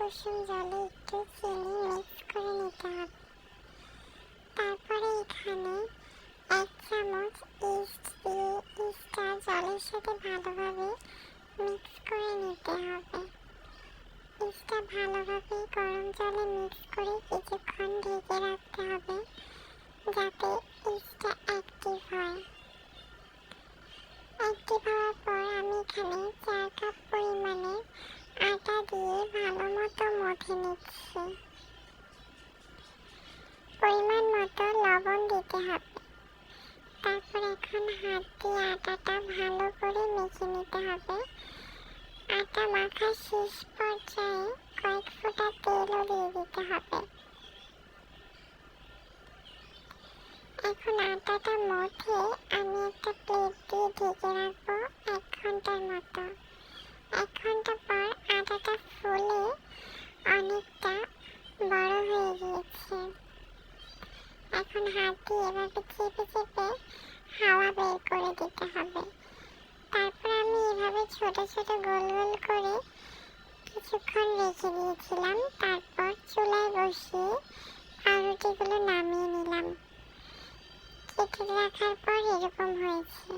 কুসুম জলে একটু চিনি মিক্স করে নিতে হবে। তারপরে এখানে 1 চামচ ইস্ট দিয়ে ইস্টটা জলের সাথে ভালোভাবে মিক্স করে নিতে হবে। ইস্টটা ভালোভাবে গরম জলে মিক্স করে কিছুক্ষণ ঢেকে রাখতে হবে যাতে ইস্টটা অ্যাক্টিভ হয়। অ্যাক্টিভ হওয়ার পর আমি এখানে 4 কাপ পরিমাণে আটা দিয়ে ভালো মতো মথে নিচ্ছি। পরিমাণ মতো লবণ দিতে হবে। তারপর এখন হাত দিয়ে আটাটা ভালো করে মেখে নিতে হবে। আটা মাখা শেষ পর্যায়ে কয়েক ফোঁটা তেলও দিয়ে দিতে হবে। এখন আটাটা মথে আমি একটা প্লেট দিয়ে ঢেকে রাখবো 1 ঘন্টার মতো। 1 ঘন্টা পর আটাটা ফুলে অনেকটা বড় হয়ে গিয়েছে। এখন হাত দিয়ে এভাবে চেপে চেপে হাওয়া বের করে দিতে হবে। তারপর আমি এভাবে ছোট ছোট গোল গোল করে কিছুক্ষণ রেখে দিয়েছিলাম। তারপর চুলায় বসিয়ে পাউরুটিগুলো নামিয়ে নিলাম। কেটে রাখার পর এরকম হয়েছে।